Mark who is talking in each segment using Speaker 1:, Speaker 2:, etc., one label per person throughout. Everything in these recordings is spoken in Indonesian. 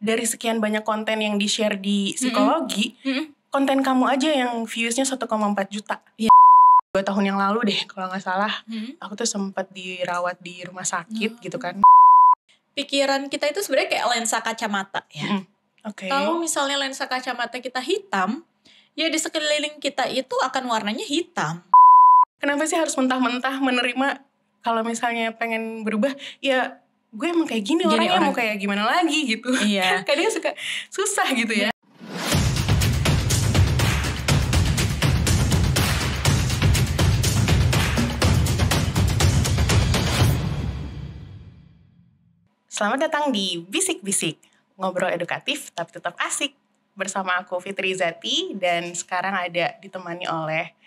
Speaker 1: dari sekian banyak konten yang di-share di psikologi, konten kamu aja yang viewsnya 1,4 juta.
Speaker 2: Iya.
Speaker 1: 2 tahun yang lalu deh kalau gak salah, aku tuh sempat dirawat di rumah sakit gitu kan.
Speaker 2: Pikiran kita itu sebenarnya kayak lensa kacamata ya.
Speaker 1: Oke.
Speaker 2: Kalau misalnya lensa kacamata kita hitam, ya di sekeliling kita itu akan warnanya hitam.
Speaker 1: Kenapa sih harus mentah-mentah menerima kalau misalnya pengen berubah, ya gue emang kayak gini orangnya, mau kayak gimana lagi gitu.
Speaker 2: Iya.
Speaker 1: Kadang suka susah gitu ya. Selamat datang di Bisik-Bisik, ngobrol edukatif tapi tetap asik. Bersama aku Fitri Zati dan sekarang ada ditemani oleh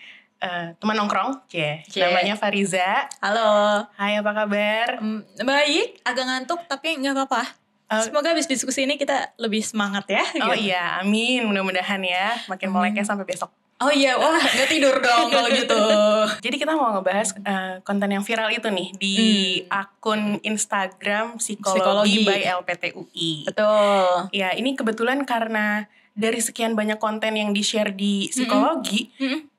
Speaker 1: teman nongkrong, namanya Fariza.
Speaker 2: Halo.
Speaker 1: Hai, apa kabar?
Speaker 2: Baik, agak ngantuk tapi nggak apa-apa. Semoga habis diskusi ini kita lebih semangat ya.
Speaker 1: Oh iya, amin. Mudah-mudahan ya makin meleknya sampai besok.
Speaker 2: Oh iya, wah gak tidur dong kalau gitu.
Speaker 1: Jadi kita mau ngebahas konten yang viral itu nih di akun Instagram Psikologi by LPTUI.
Speaker 2: Betul.
Speaker 1: Ya, ini kebetulan karena dari sekian banyak konten yang di-share di psikologi,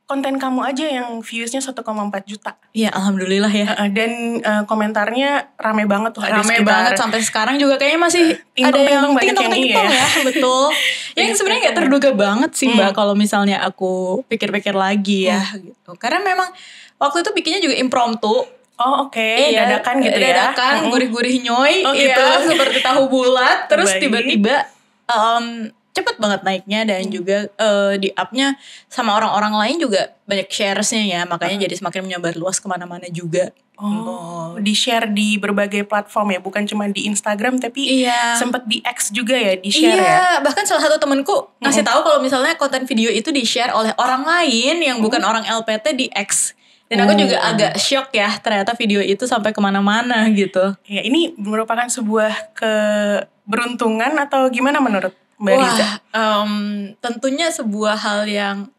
Speaker 1: konten kamu aja yang viewsnya 1,4 juta.
Speaker 2: Iya, alhamdulillah ya.
Speaker 1: Dan komentarnya rame banget tuh.
Speaker 2: Rame banget sampai sekarang juga kayaknya masih ada yang
Speaker 1: banyak yang iya
Speaker 2: ya. Betul. Yang sebenarnya gak terduga banget sih Mbak kalau misalnya aku pikir-pikir lagi ya gitu. Karena memang waktu itu bikinnya juga impromptu.
Speaker 1: Oh oke. Dadakan gitu ya.
Speaker 2: Dadakan, gurih-gurih nyoy.
Speaker 1: Gitu.
Speaker 2: Seperti tahu bulat. Terus tiba-tiba cepet banget naiknya dan juga di up-nya sama orang-orang lain juga banyak shares-nya ya, makanya jadi semakin menyebar luas kemana-mana juga.
Speaker 1: Di-share di berbagai platform ya, bukan cuma di Instagram tapi sempat di X juga ya, di-share ya.
Speaker 2: Iya, bahkan salah satu temenku ngasih tahu kalau misalnya konten video itu di-share oleh orang lain yang bukan orang LPT di X. Dan aku juga agak shock ya, ternyata video itu sampai kemana-mana gitu.
Speaker 1: Ya, ini merupakan sebuah keberuntungan atau gimana menurut Mbak Riza?
Speaker 2: Tentunya sebuah hal yang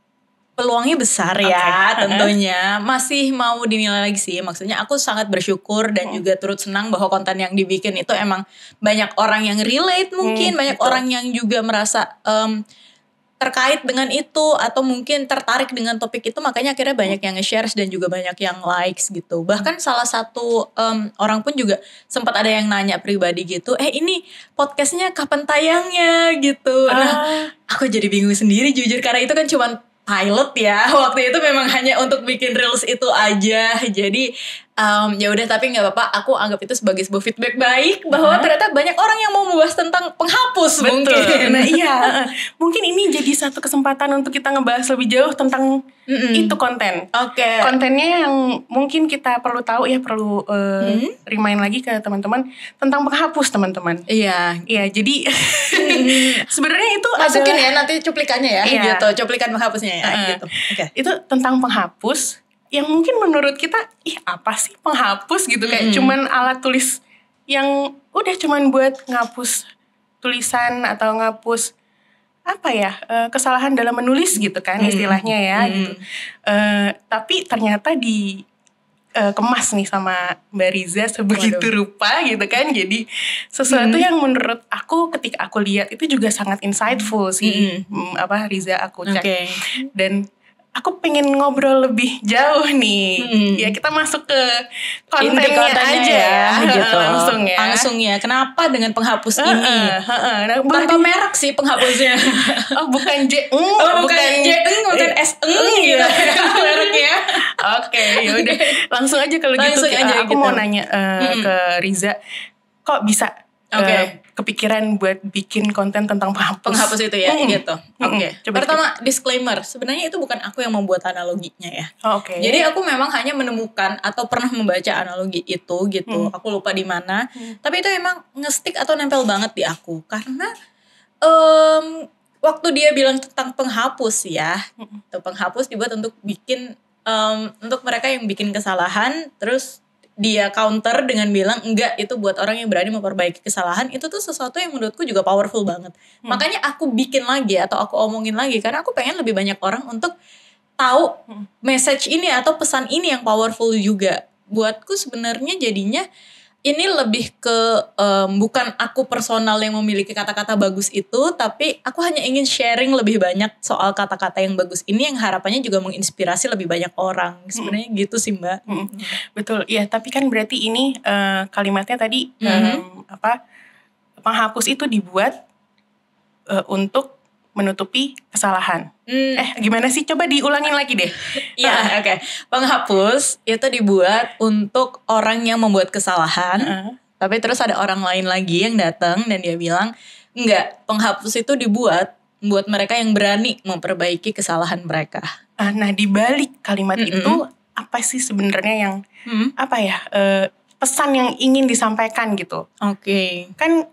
Speaker 2: peluangnya besar ya, tentunya. Masih mau dinilai lagi sih, maksudnya aku sangat bersyukur dan juga turut senang bahwa konten yang dibikin itu emang banyak orang yang relate mungkin, banyak orang yang juga merasa terkait dengan itu atau mungkin tertarik dengan topik itu, makanya akhirnya banyak yang nge-share dan juga banyak yang likes gitu. Bahkan salah satu orang pun juga sempat ada yang nanya pribadi gitu, ini podcastnya kapan tayangnya gitu. Nah, aku jadi bingung sendiri jujur karena itu kan cuman pilot ya, waktu itu memang hanya untuk bikin reels itu aja. Jadi ya udah, tapi nggak apa-apa, aku anggap itu sebagai sebuah feedback baik bahwa ternyata banyak orang yang mau membahas tentang penghapus.
Speaker 1: Betul.
Speaker 2: Mungkin.
Speaker 1: Nah iya, mungkin ini jadi satu kesempatan untuk kita ngebahas lebih jauh tentang itu konten. Kontennya yang mungkin kita perlu tahu ya, perlu remind lagi ke teman-teman tentang penghapus teman-teman.
Speaker 2: Iya,
Speaker 1: jadi sebenarnya itu
Speaker 2: masukin ya nanti cuplikannya ya, gitu, cuplikan penghapusnya ya, gitu.
Speaker 1: Itu tentang penghapus yang mungkin menurut kita, apa sih penghapus gitu, kayak cuman alat tulis yang udah cuman buat ngapus tulisan atau ngapus kesalahan dalam menulis gitu kan istilahnya ya gitu. Tapi ternyata kemas nih sama Mbak Riza sebegitu rupa gitu kan. Jadi sesuatu yang menurut aku ketika aku lihat itu juga sangat insightful sih. Riza aku cek. Dan aku pengen ngobrol lebih jauh nih. Ya kita masuk ke kontennya aja ya, gitu.
Speaker 2: Langsung ya. Kenapa dengan penghapus ini? Tanpa merek sih penghapusnya.
Speaker 1: Bukan J.
Speaker 2: Bukan J, bukan S gitu mereknya.
Speaker 1: Oke, yaudah. Langsung aja kalau gitu. Aku mau nanya ke Riza, kok bisa kepikiran buat bikin konten tentang penghapus
Speaker 2: itu ya, gitu. Pertama, disclaimer, sebenarnya itu bukan aku yang membuat analoginya ya. Jadi aku memang hanya menemukan atau pernah membaca analogi itu gitu. Aku lupa di mana. Tapi itu emang nge-stick atau nempel banget di aku karena waktu dia bilang tentang penghapus ya, itu penghapus dibuat untuk bikin untuk mereka yang bikin kesalahan, terus dia counter dengan bilang enggak, itu buat orang yang berani memperbaiki kesalahan. Itu tuh sesuatu yang menurutku juga powerful banget. Makanya aku bikin lagi atau aku omongin lagi karena aku pengen lebih banyak orang untuk tahu message ini atau pesan ini yang powerful juga. Buatku sebenarnya jadinya ini lebih ke bukan aku personal yang memiliki kata-kata bagus itu, tapi aku hanya ingin sharing lebih banyak soal kata-kata yang bagus ini yang harapannya juga menginspirasi lebih banyak orang. Sebenarnya gitu sih Mbak.
Speaker 1: Betul, ya. Tapi kan berarti ini kalimatnya tadi penghapus itu dibuat untuk menutupi kesalahan. Gimana sih? Coba diulangin lagi deh.
Speaker 2: Iya, oke. Penghapus itu dibuat untuk orang yang membuat kesalahan. Tapi terus ada orang lain lagi yang datang dan dia bilang, enggak, penghapus itu dibuat buat mereka yang berani memperbaiki kesalahan mereka.
Speaker 1: Nah, di balik kalimat itu apa sih sebenarnya yang pesan yang ingin disampaikan gitu?
Speaker 2: Oke.
Speaker 1: Kan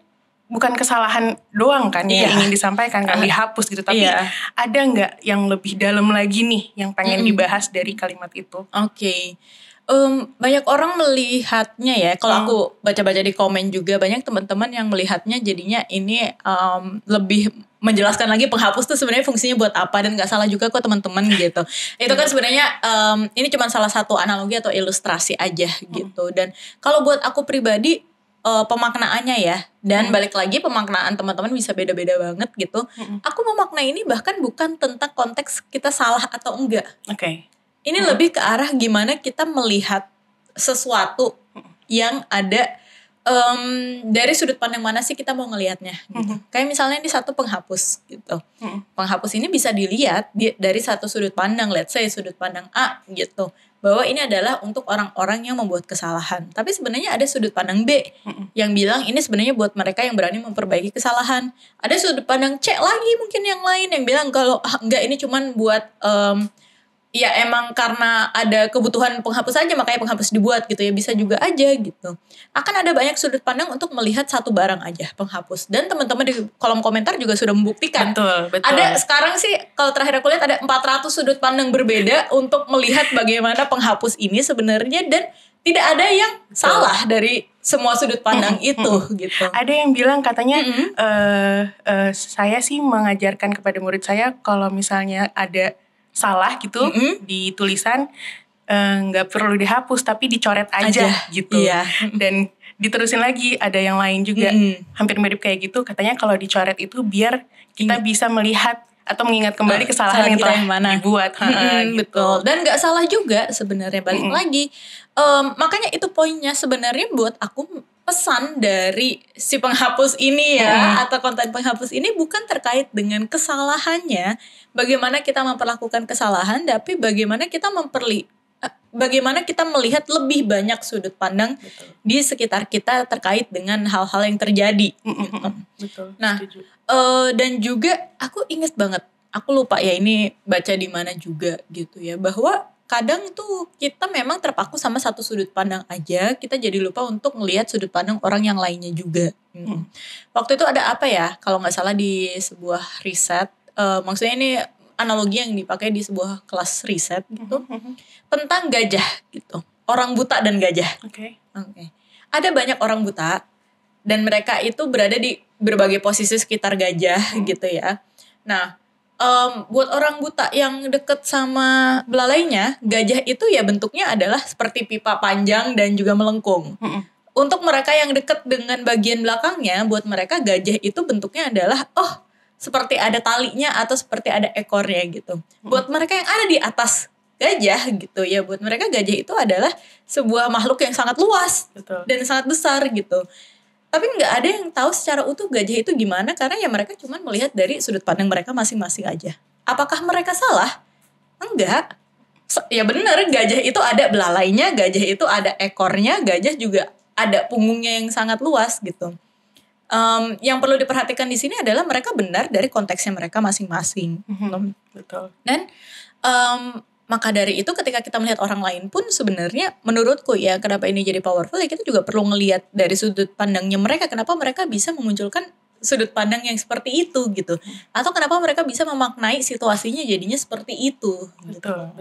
Speaker 1: bukan kesalahan doang kan yang ingin disampaikan, kan dihapus gitu. Tapi ada nggak yang lebih dalam lagi nih yang pengen dibahas dari kalimat itu?
Speaker 2: Oke. Banyak orang melihatnya ya, kalau aku baca-baca di komen juga banyak teman-teman yang melihatnya jadinya ini lebih menjelaskan lagi penghapus tuh sebenarnya fungsinya buat apa, dan nggak salah juga kok teman-teman gitu. Itu kan sebenarnya ini cuma salah satu analogi atau ilustrasi aja gitu. Dan kalau buat aku pribadi pemaknaannya ya, dan balik lagi pemaknaan teman-teman bisa beda-beda banget gitu. Aku memaknai ini bahkan bukan tentang konteks kita salah atau enggak.
Speaker 1: Oke.
Speaker 2: Ini lebih ke arah gimana kita melihat sesuatu yang ada dari sudut pandang mana sih kita mau ngelihatnya gitu. Kayak misalnya di satu penghapus gitu. Penghapus ini bisa dilihat dari satu sudut pandang, let's say sudut pandang A gitu. Bahwa ini adalah untuk orang-orang yang membuat kesalahan. Tapi sebenarnya ada sudut pandang B yang bilang ini sebenarnya buat mereka yang berani memperbaiki kesalahan. Ada sudut pandang C lagi mungkin yang lain yang bilang kalau enggak, ini cuman buat ya emang karena ada kebutuhan penghapus aja makanya penghapus dibuat gitu ya, bisa juga aja gitu. Akan ada banyak sudut pandang untuk melihat satu barang aja penghapus, dan teman-teman di kolom komentar juga sudah membuktikan.
Speaker 1: Betul.
Speaker 2: Ada sekarang sih kalau terakhir aku lihat ada 400 sudut pandang berbeda untuk melihat bagaimana penghapus ini sebenarnya, dan tidak ada yang salah dari semua sudut pandang itu gitu.
Speaker 1: Ada yang bilang katanya saya sih mengajarkan kepada murid saya kalau misalnya ada salah gitu di tulisan nggak perlu dihapus tapi dicoret aja gitu. Dan diterusin lagi ada yang lain juga hampir mirip kayak gitu, katanya kalau dicoret itu biar kita bisa melihat atau mengingat kembali kesalahan yang telah dibuat.
Speaker 2: Gitu. Betul. Dan nggak salah juga sebenarnya, balik lagi makanya itu poinnya sebenarnya buat aku. Pesan dari si penghapus ini ya, atau konten penghapus ini bukan terkait dengan kesalahannya, bagaimana kita memperlakukan kesalahan, tapi bagaimana kita melihat lebih banyak sudut pandang di sekitar kita terkait dengan hal-hal yang terjadi.
Speaker 1: Betul.
Speaker 2: Nah, dan juga aku ingat banget, aku lupa ya ini baca di mana juga gitu ya, bahwa kadang tuh kita memang terpaku sama satu sudut pandang aja, kita jadi lupa untuk ngelihat sudut pandang orang yang lainnya juga. Waktu itu ada apa ya, kalau nggak salah di sebuah riset, maksudnya ini analogi yang dipakai di sebuah kelas riset gitu, tentang gajah gitu, orang buta dan gajah. Oke. Ada banyak orang buta dan mereka itu berada di berbagai posisi sekitar gajah gitu ya. Nah, buat orang buta yang deket sama belalainya, gajah itu ya bentuknya adalah seperti pipa panjang dan juga melengkung. Untuk mereka yang deket dengan bagian belakangnya, buat mereka gajah itu bentuknya adalah seperti ada talinya atau seperti ada ekornya gitu. Buat mereka yang ada di atas gajah gitu ya, buat mereka gajah itu adalah sebuah makhluk yang sangat luas dan sangat besar gitu. Tapi nggak ada yang tahu secara utuh gajah itu gimana, karena ya mereka cuma melihat dari sudut pandang mereka masing-masing aja. Apakah mereka salah? Enggak. Ya benar, gajah itu ada belalainya, gajah itu ada ekornya, gajah juga ada punggungnya yang sangat luas gitu. Yang perlu diperhatikan di sini adalah mereka benar dari konteksnya mereka masing-masing.
Speaker 1: Betul.
Speaker 2: Dan maka dari itu ketika kita melihat orang lain pun sebenarnya menurutku ya, kenapa ini jadi powerful ya, kita juga perlu ngelihat dari sudut pandangnya mereka, kenapa mereka bisa memunculkan sudut pandang yang seperti itu gitu, atau kenapa mereka bisa memaknai situasinya jadinya seperti itu.
Speaker 1: Betul.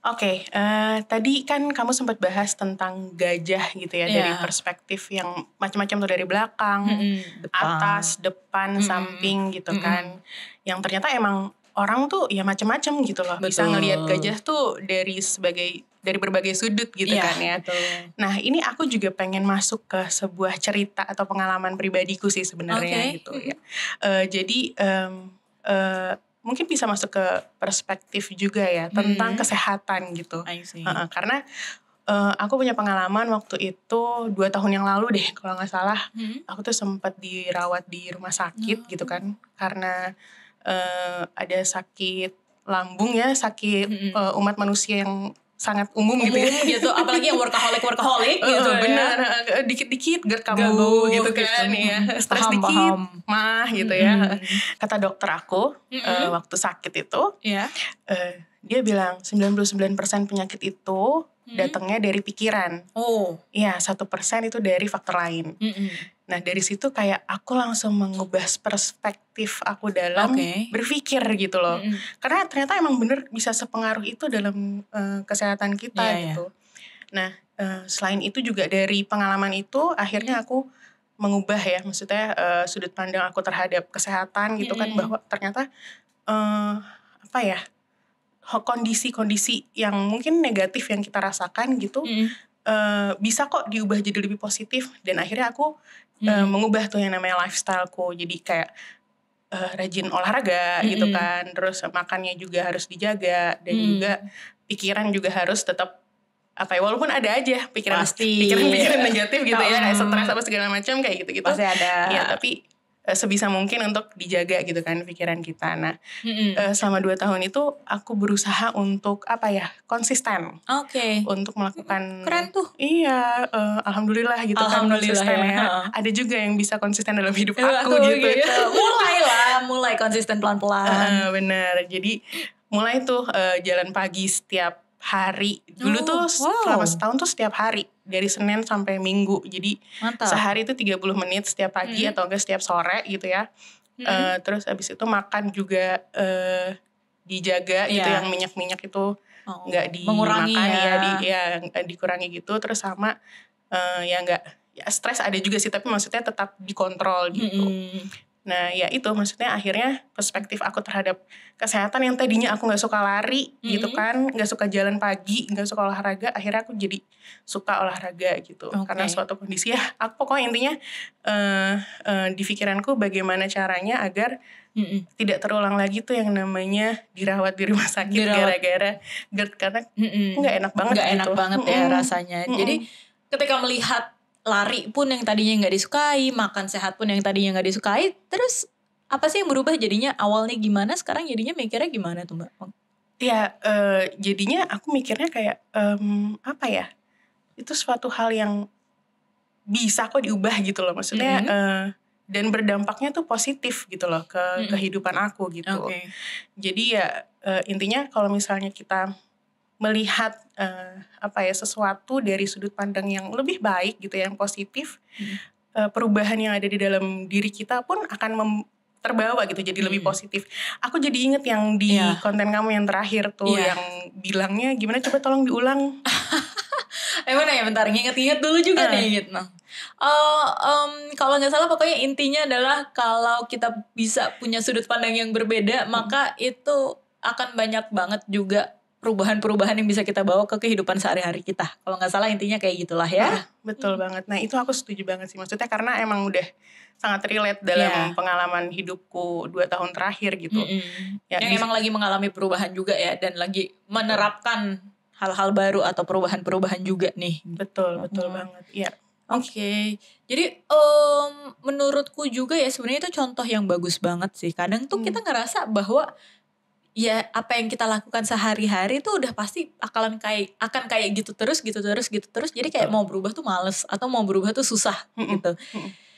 Speaker 1: Oke, tadi kan kamu sempat bahas tentang gajah gitu ya, dari perspektif yang macam-macam tuh, dari belakang, atas, depan, samping gitu kan, yang ternyata emang orang tuh ya macam-macam gitu loh. Bisa ngelihat gajah tuh dari berbagai sudut gitu
Speaker 2: Iya,
Speaker 1: kan ya.
Speaker 2: betul.
Speaker 1: Nah ini aku juga pengen masuk ke sebuah cerita atau pengalaman pribadiku sih sebenarnya gitu ya. Jadi mungkin bisa masuk ke perspektif juga ya tentang kesehatan gitu.
Speaker 2: I see.
Speaker 1: Karena aku punya pengalaman waktu itu 2 tahun yang lalu deh kalau nggak salah. Aku tuh sempat dirawat di rumah sakit gitu kan. Karena ada sakit lambung ya, sakit umat manusia yang sangat umum gitu ya.
Speaker 2: Gitu, apalagi yang workaholic gitu ya.
Speaker 1: Bener, dikit-dikit GERD kambuh gitu kan ya. Stres
Speaker 2: Paham,
Speaker 1: dikit
Speaker 2: paham.
Speaker 1: mah gitu ya. Kata dokter aku waktu sakit itu,
Speaker 2: Iya.
Speaker 1: dia bilang 99% penyakit itu datangnya dari pikiran.
Speaker 2: Oh.
Speaker 1: Iya, 1% itu dari faktor lain. Nah dari situ kayak aku langsung mengubah perspektif aku dalam berpikir gitu loh. Karena ternyata emang bener bisa sepengaruh itu dalam kesehatan kita gitu. Nah selain itu juga dari pengalaman itu akhirnya aku mengubah ya, maksudnya sudut pandang aku terhadap kesehatan gitu kan, bahwa ternyata apa ya, kondisi-kondisi yang mungkin negatif yang kita rasakan gitu bisa kok diubah jadi lebih positif. Dan akhirnya aku mengubah tuh yang namanya lifestyleku, jadi kayak rajin olahraga gitu kan, terus makannya juga harus dijaga, dan juga pikiran juga harus tetap apa ya, walaupun ada aja pikiran negatif gitu ya, kayak stres apa segala macam kayak gitu-gitu
Speaker 2: pasti ada
Speaker 1: ya, tapi sebisa mungkin untuk dijaga gitu kan pikiran kita. Nah selama 2 tahun itu aku berusaha untuk apa ya, konsisten untuk melakukan.
Speaker 2: Keren tuh.
Speaker 1: Iya, alhamdulillah gitu kan, konsisten ya. Ada juga yang bisa konsisten dalam hidup aku gitu ya.
Speaker 2: Mulai konsisten pelan-pelan.
Speaker 1: Bener, jadi mulai tuh jalan pagi setiap hari. Dulu tuh selama setahun tuh setiap hari, dari Senin sampai Minggu. Jadi sehari itu 30 menit setiap pagi atau enggak setiap sore gitu ya. Terus abis itu makan juga dijaga gitu, yang minyak-minyak itu enggak dimakan dikurangi gitu. Terus sama ya enggak, ya stres ada juga sih, tapi maksudnya tetap dikontrol gitu. Nah ya itu maksudnya akhirnya perspektif aku terhadap kesehatan yang tadinya aku gak suka lari gitu kan, gak suka jalan pagi, gak suka olahraga, akhirnya aku jadi suka olahraga gitu. Karena suatu kondisi ya, aku pokoknya intinya di pikiranku bagaimana caranya agar tidak terulang lagi tuh yang namanya dirawat di rumah sakit gara-gara GERD. Karena gak enak banget
Speaker 2: gak
Speaker 1: gitu.
Speaker 2: Enak banget ya rasanya. Jadi ketika melihat lari pun yang tadinya gak disukai, makan sehat pun yang tadinya gak disukai, terus apa sih yang berubah jadinya? Awalnya gimana, sekarang jadinya mikirnya gimana tuh Mbak?
Speaker 1: Ya jadinya aku mikirnya kayak apa ya, itu suatu hal yang bisa kok diubah gitu loh, maksudnya dan berdampaknya tuh positif gitu loh ke kehidupan aku gitu. Jadi ya intinya kalau misalnya kita melihat apa ya, sesuatu dari sudut pandang yang lebih baik gitu, yang positif, perubahan yang ada di dalam diri kita pun akan terbawa gitu jadi lebih positif. Aku jadi inget yang di konten kamu yang terakhir tuh yang bilangnya gimana, coba tolong diulang.
Speaker 2: Mana ya, bentar, nginget-nginget dulu juga nih gitu. Kalau nggak salah pokoknya intinya adalah kalau kita bisa punya sudut pandang yang berbeda, maka itu akan banyak banget juga perubahan-perubahan yang bisa kita bawa ke kehidupan sehari-hari kita. Kalau nggak salah intinya kayak gitulah ya.
Speaker 1: Betul banget. Nah itu aku setuju banget sih. Maksudnya karena emang udah sangat relate dalam pengalaman hidupku 2 tahun terakhir gitu.
Speaker 2: Ya, yang emang lagi mengalami perubahan juga ya. Dan lagi menerapkan hal-hal baru atau perubahan-perubahan juga nih.
Speaker 1: Betul banget. Iya.
Speaker 2: Oke. Jadi menurutku juga ya sebenarnya itu contoh yang bagus banget sih. Kadang tuh kita ngerasa bahwa ya apa yang kita lakukan sehari-hari tuh udah pasti akan kayak gitu terus. Jadi kayak mau berubah tuh males atau mau berubah tuh susah gitu.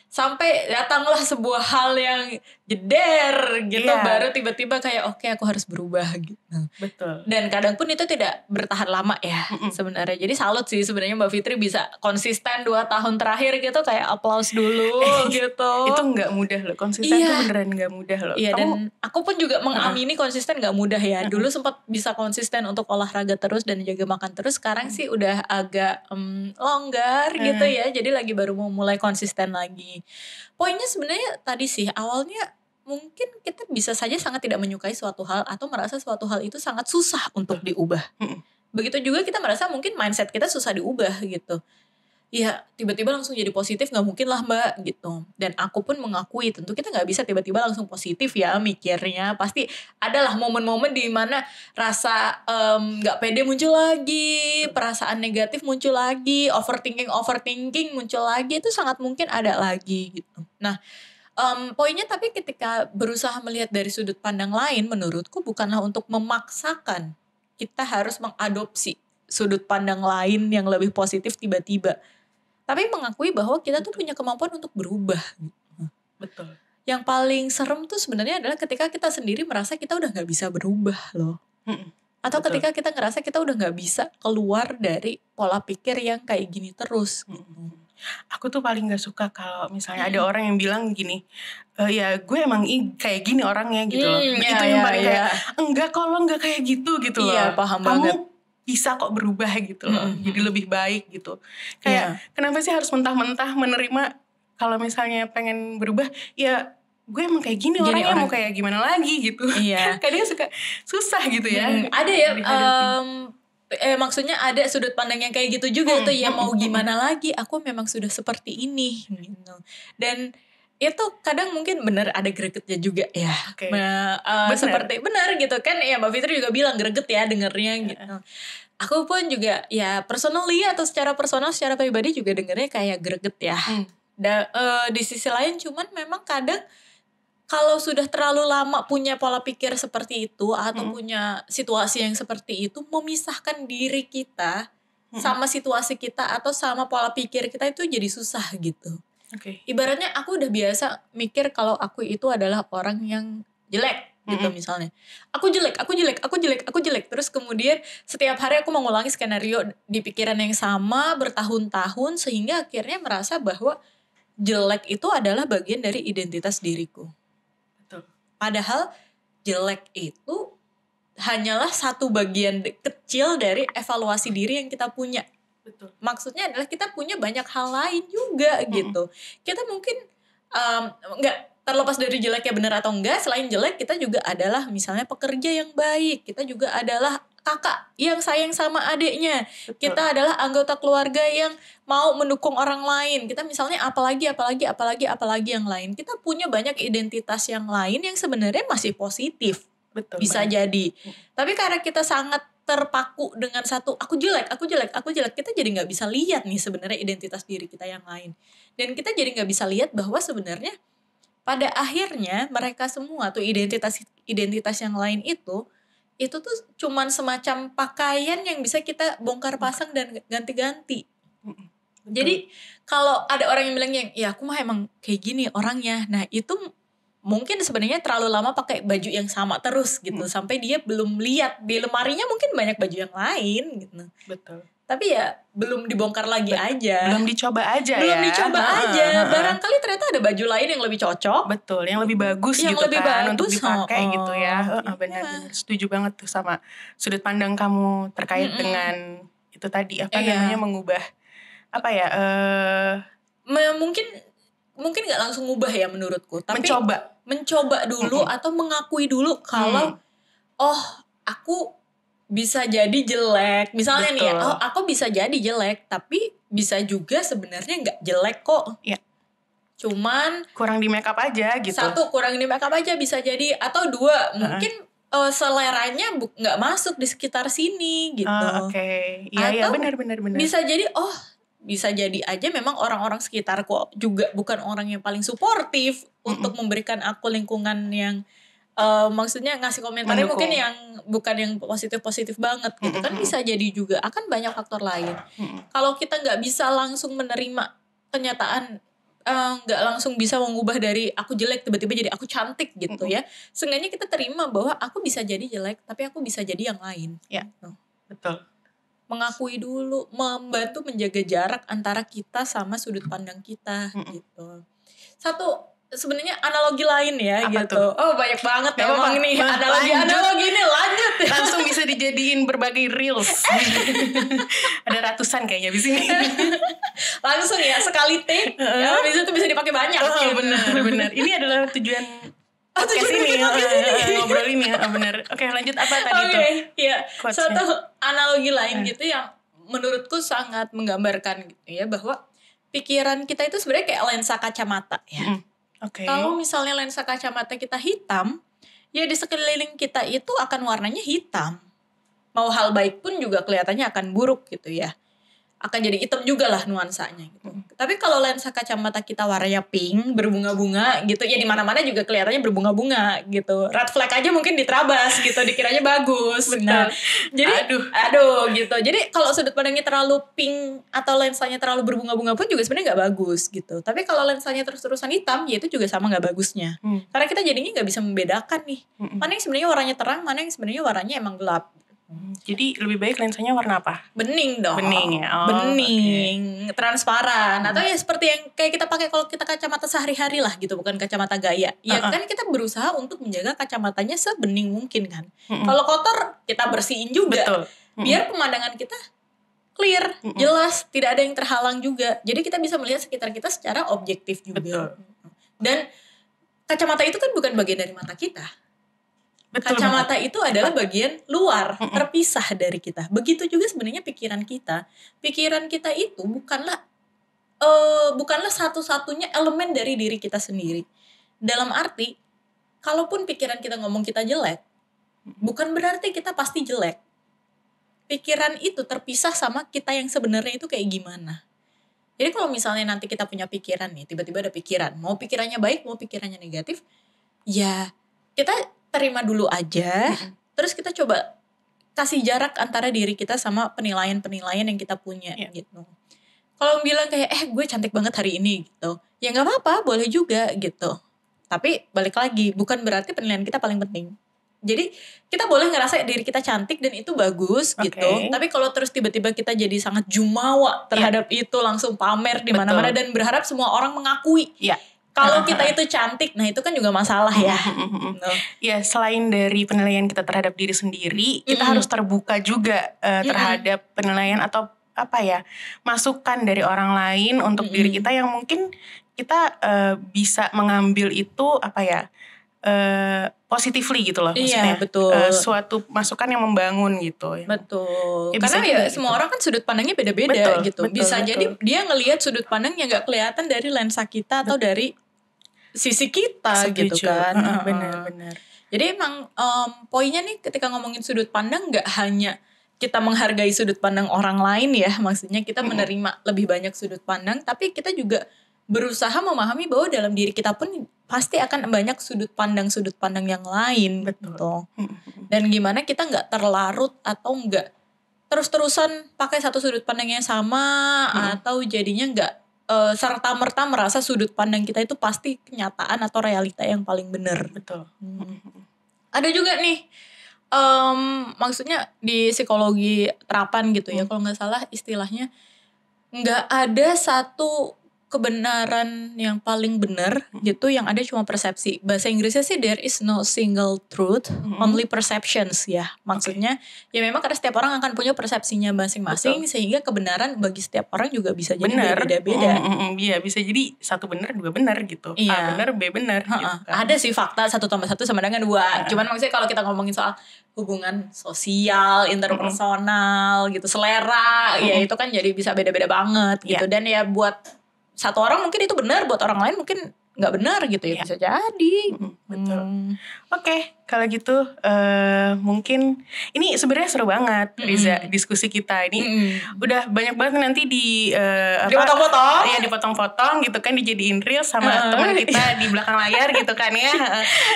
Speaker 2: Sampai datanglah sebuah hal yang jeder gitu, baru tiba-tiba kayak oke, aku harus berubah gitu.
Speaker 1: Betul.
Speaker 2: Dan kadang pun itu tidak bertahan lama ya sebenarnya. Jadi salut sih sebenarnya Mbak Fitri bisa konsisten 2 tahun terakhir gitu, kayak applause dulu gitu.
Speaker 1: Itu gak mudah loh, konsisten tuh beneran gak mudah loh.
Speaker 2: Iya, dan aku pun juga mengamini konsisten gak mudah ya. Dulu sempat bisa konsisten untuk olahraga terus dan jaga makan terus. Sekarang sih udah agak longgar gitu ya. Jadi lagi baru mau mulai konsisten lagi. Poinnya sebenarnya tadi sih, awalnya mungkin kita bisa saja sangat tidak menyukai suatu hal atau merasa suatu hal itu sangat susah untuk diubah. Begitu juga kita merasa mungkin mindset kita susah diubah gitu. Ya tiba-tiba langsung jadi positif gak mungkin lah mbak gitu. Dan aku pun mengakui tentu kita gak bisa tiba-tiba langsung positif ya mikirnya. Pasti adalah momen-momen di mana rasa gak pede muncul lagi, perasaan negatif muncul lagi, overthinking muncul lagi, itu sangat mungkin ada lagi gitu. Nah poinnya tapi ketika berusaha melihat dari sudut pandang lain, menurutku bukanlah untuk memaksakan kita harus mengadopsi sudut pandang lain yang lebih positif tiba-tiba. Tapi mengakui bahwa kita tuh punya kemampuan untuk berubah.
Speaker 1: Betul.
Speaker 2: Yang paling serem tuh sebenarnya adalah ketika kita sendiri merasa kita udah gak bisa berubah loh. Atau
Speaker 1: Betul.
Speaker 2: ketika kita ngerasa kita udah gak bisa keluar dari pola pikir yang kayak gini terus.
Speaker 1: Aku tuh paling gak suka kalau misalnya ada orang yang bilang gini, ya gue emang kayak gini orangnya gitu loh. Itu yang paling kayak, enggak kalau enggak kayak gitu loh.
Speaker 2: Iya, paham
Speaker 1: Kamu
Speaker 2: banget.
Speaker 1: bisa kok berubah gitu loh. Jadi lebih baik gitu. Kayak kenapa sih harus mentah-mentah menerima kalau misalnya pengen berubah, ya gue emang kayak gini orangnya, mau kayak gimana lagi gitu.
Speaker 2: Iya.
Speaker 1: Kadang suka susah gitu ya.
Speaker 2: Ada ya, maksudnya ada sudut pandang yang kayak gitu juga tuh ya, mau gimana lagi, aku memang sudah seperti ini gitu. Dan itu kadang mungkin benar ada gregetnya juga ya. Seperti benar gitu kan ya, Mbak Fitri juga bilang greget ya dengernya gitu. Aku pun juga ya personally atau secara pribadi juga dengernya kayak greget ya. Di sisi lain cuman memang kadang kalau sudah terlalu lama punya pola pikir seperti itu atau punya situasi yang seperti itu, memisahkan diri kita sama situasi kita atau sama pola pikir kita itu jadi susah gitu. Ibaratnya aku udah biasa mikir kalau aku itu adalah orang yang jelek gitu misalnya. Aku jelek. Terus kemudian setiap hari aku mengulangi skenario di pikiran yang sama bertahun-tahun sehingga akhirnya merasa bahwa jelek itu adalah bagian dari identitas diriku.
Speaker 1: Betul.
Speaker 2: Padahal jelek itu hanyalah satu bagian kecil dari evaluasi diri yang kita punya.
Speaker 1: Betul.
Speaker 2: Maksudnya adalah kita punya banyak hal lain juga gitu. Kita mungkin nggak terlepas dari jeleknya benar atau enggak, selain jelek kita juga adalah misalnya pekerja yang baik, kita juga adalah kakak yang sayang sama adiknya. Betul. Kita adalah anggota keluarga yang mau mendukung orang lain. Kita misalnya apalagi yang lain. Kita punya banyak identitas yang lain yang sebenarnya masih positif.
Speaker 1: Betul.
Speaker 2: Bisa jadi. Tapi karena kita sangat terpaku dengan satu aku jelek, kita jadi nggak bisa lihat nih sebenarnya identitas diri kita yang lain. Dan kita jadi nggak bisa lihat bahwa sebenarnya pada akhirnya mereka semua tuh identitas yang lain itu tuh cuman semacam pakaian yang bisa kita bongkar pasang dan ganti-ganti. Jadi kalau ada orang yang bilang ya aku mah emang kayak gini orangnya, nah itu mungkin sebenarnya terlalu lama pakai baju yang sama terus gitu sampai dia belum lihat di lemarinya mungkin banyak baju yang lain gitu.
Speaker 1: Betul.
Speaker 2: Tapi ya belum dibongkar lagi aja.
Speaker 1: Belum dicoba aja.
Speaker 2: Barangkali ternyata ada baju lain yang lebih cocok.
Speaker 1: Betul, yang lebih bagus
Speaker 2: yang
Speaker 1: gitu
Speaker 2: lebih
Speaker 1: kan
Speaker 2: bagus,
Speaker 1: untuk dipakai gitu ya. Benar-benar setuju banget tuh sama sudut pandang kamu terkait dengan itu tadi namanya mengubah
Speaker 2: mungkin nggak langsung ngubah ya menurutku, tapi mencoba dulu atau mengakui dulu kalau aku bisa jadi jelek misalnya. Betul. Nih ya, aku bisa jadi jelek tapi bisa juga sebenarnya nggak jelek kok ya, cuman
Speaker 1: kurang di make up aja gitu.
Speaker 2: Satu, kurang di make up aja bisa jadi, atau dua mungkin seleranya nggak masuk di sekitar sini gitu.
Speaker 1: Iya benar.
Speaker 2: Bisa jadi bisa jadi aja memang orang-orang sekitarku juga bukan orang yang paling suportif untuk memberikan aku lingkungan yang maksudnya ngasih komentarnya mungkin yang bukan yang positif banget gitu kan. Bisa jadi juga akan banyak faktor lain. Kalau kita nggak bisa langsung menerima kenyataan, nggak langsung bisa mengubah dari aku jelek tiba-tiba jadi aku cantik gitu ya, seenggaknya kita terima bahwa aku bisa jadi jelek tapi aku bisa jadi yang lain
Speaker 1: ya. Betul.
Speaker 2: Mengakui dulu, membantu menjaga jarak antara kita sama sudut pandang kita gitu. Satu sebenarnya analogi lain ya. Apa gitu tuh? Banyak banget ya emang nih analogi ini lanjut ya.
Speaker 1: Langsung bisa dijadiin berbagai reels. Ada ratusan kayaknya di sini.
Speaker 2: Langsung ya sekali take ya, habis itu bisa dipakai banyak.
Speaker 1: Benar. Ini adalah tujuan podcast ini ngobrol ini bener. Oke, lanjut apa tadi tuh?
Speaker 2: Oke, ya.
Speaker 1: Quotes-nya.
Speaker 2: Suatu analogi lain gitu yang menurutku sangat menggambarkan gitu ya, bahwa pikiran kita itu sebenarnya kayak lensa kacamata ya.
Speaker 1: Oke.
Speaker 2: Kalau misalnya lensa kacamata kita hitam, ya di sekeliling kita itu akan warnanya hitam. Mau hal baik pun juga kelihatannya akan buruk gitu ya. Akan jadi hitam juga lah nuansanya gitu. Tapi kalau lensa kacamata kita warnanya pink, berbunga-bunga gitu, ya di mana-mana juga kelihatannya berbunga-bunga gitu. Red flag aja mungkin diterabas gitu, dikiranya bagus.
Speaker 1: Betul.
Speaker 2: Nah, jadi
Speaker 1: Aduh.
Speaker 2: gitu. Jadi kalau sudut pandangnya terlalu pink atau lensanya terlalu berbunga-bunga pun juga sebenarnya nggak bagus gitu. Tapi kalau lensanya terus-terusan hitam, ya itu juga sama nggak bagusnya. Karena kita jadinya nggak bisa membedakan nih, mana yang sebenarnya warnanya terang, mana yang sebenarnya warnanya emang gelap.
Speaker 1: Jadi lebih baik lensanya warna apa?
Speaker 2: Bening dong.
Speaker 1: Bening ya.
Speaker 2: Bening, transparan. Atau ya seperti yang kayak kita pakai kalau kita kacamata sehari-hari lah gitu, bukan kacamata gaya. Ya kan kita berusaha untuk menjaga kacamatanya sebening mungkin kan. Kalau kotor kita bersihin juga.
Speaker 1: Betul.
Speaker 2: Biar pemandangan kita clear, jelas, tidak ada yang terhalang juga. Jadi kita bisa melihat sekitar kita secara objektif juga.
Speaker 1: Betul.
Speaker 2: Dan kacamata itu kan bukan bagian dari mata kita.
Speaker 1: Betul
Speaker 2: Kacamata
Speaker 1: banget.
Speaker 2: itu adalah bagian luar, terpisah dari kita. Begitu juga sebenarnya pikiran kita. Pikiran kita itu bukanlah satu-satunya elemen dari diri kita sendiri. Dalam arti, kalaupun pikiran kita ngomong kita jelek, bukan berarti kita pasti jelek. Pikiran itu terpisah sama kita yang sebenarnya itu kayak gimana. Jadi kalau misalnya nanti kita punya pikiran nih, tiba-tiba ada pikiran, mau pikirannya baik, mau pikirannya negatif, ya kita terima dulu aja, terus kita coba kasih jarak antara diri kita sama penilaian-penilaian yang kita punya gitu. Kalau bilang kayak gue cantik banget hari ini gitu, ya nggak apa-apa, boleh juga gitu. Tapi balik lagi, bukan berarti penilaian kita paling penting. Jadi kita boleh ngerasa diri kita cantik dan itu bagus gitu. Tapi kalau terus tiba-tiba kita jadi sangat jumawa terhadap itu, langsung pamer di mana-mana dan berharap semua orang mengakui. Kalau kita itu cantik, nah itu kan juga masalah ya.
Speaker 1: Ya, selain dari penilaian kita terhadap diri sendiri, kita harus terbuka juga terhadap penilaian atau masukan dari orang lain untuk diri kita yang mungkin kita bisa mengambil itu positively gitu loh maksudnya.
Speaker 2: Iya, betul.
Speaker 1: Suatu masukan yang membangun gitu.
Speaker 2: Betul.
Speaker 1: Ya,
Speaker 2: karena ya semua orang kan sudut pandangnya beda-beda gitu. Bisa
Speaker 1: betul.
Speaker 2: jadi dia ngelihat sudut pandang yang gak kelihatan dari lensa kita atau dari sisi kita gitu kan.
Speaker 1: Benar.
Speaker 2: Jadi emang poinnya nih ketika ngomongin sudut pandang gak hanya kita menghargai sudut pandang orang lain ya. Maksudnya kita menerima lebih banyak sudut pandang, tapi kita juga berusaha memahami bahwa dalam diri kita pun pasti akan banyak sudut pandang yang lain.
Speaker 1: Betul.
Speaker 2: Dan gimana kita gak terlarut atau gak terus-terusan pakai satu sudut pandang yang sama, atau jadinya gak serta-merta merasa sudut pandang kita itu pasti kenyataan atau realita yang paling benar.
Speaker 1: Betul.
Speaker 2: Ada juga nih, maksudnya di psikologi terapan gitu ya, kalau gak salah istilahnya, gak ada satu kebenaran yang paling benar gitu, yang ada cuma persepsi. Bahasa Inggrisnya sih there is no single truth, only perceptions ya. Maksudnya ya memang karena setiap orang akan punya persepsinya masing-masing, sehingga kebenaran bagi setiap orang juga bisa jadi beda-beda.
Speaker 1: Iya, bisa jadi satu benar, dua benar gitu. A benar, B benar gitu kan.
Speaker 2: Ada sih fakta 1 + 1 sama dengan 2. Cuman maksudnya kalau kita ngomongin soal hubungan sosial, interpersonal gitu, selera, ya itu kan jadi bisa beda-beda banget gitu. Dan ya buat satu orang mungkin itu benar, buat orang lain mungkin nggak benar gitu ya. Bisa jadi.
Speaker 1: Betul. Oke, kalau gitu mungkin ini sebenarnya seru banget Riza, diskusi kita ini. Udah banyak banget nanti
Speaker 2: dipotong-potong.
Speaker 1: Ya, dipotong-potong gitu kan, dijadiin reel sama teman kita di belakang layar gitu kan ya.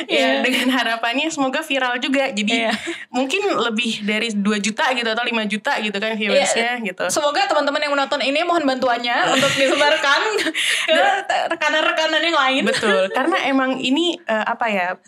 Speaker 1: Ya, dengan harapannya semoga viral juga. Jadi mungkin lebih dari 2 juta gitu atau 5 juta gitu kan viewersnya gitu.
Speaker 2: Semoga teman-teman yang menonton ini mohon bantuannya untuk disebarkan ke rekan-rekan yang lain.
Speaker 1: Betul, karena emang ini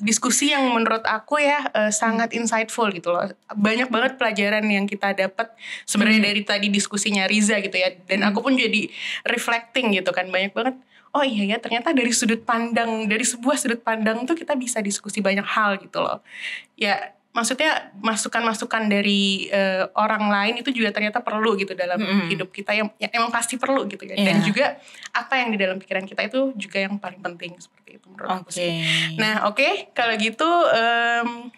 Speaker 1: diskusi yang menurut aku ya sangat insightful gitu loh. Banyak banget pelajaran yang kita dapat sebenarnya dari tadi diskusinya Riza gitu ya. Dan aku pun jadi reflecting gitu kan, banyak banget. Oh iya ya, ternyata dari sebuah sudut pandang tuh kita bisa diskusi banyak hal gitu loh. Ya maksudnya masukan-masukan dari orang lain itu juga ternyata perlu gitu dalam hidup kita yang emang pasti perlu gitu ya. Dan juga apa yang di dalam pikiran kita itu juga yang paling penting seperti itu menurut aku sih. Nah kalau gitu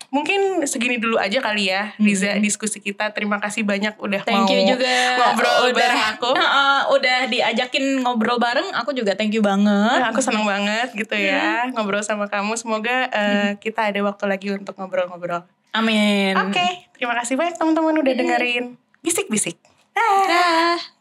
Speaker 1: mungkin segini dulu aja kali ya Riza diskusi kita. Terima kasih banyak udah
Speaker 2: thank you juga
Speaker 1: ngobrol bareng aku.
Speaker 2: Udah diajakin ngobrol bareng, aku juga thank you banget.
Speaker 1: Aku seneng banget gitu ya ngobrol sama kamu. Semoga kita ada waktu lagi untuk ngobrol-ngobrol.
Speaker 2: Amin.
Speaker 1: Oke, terima kasih banyak teman-teman udah dengerin Bisik-Bisik.
Speaker 2: Dah.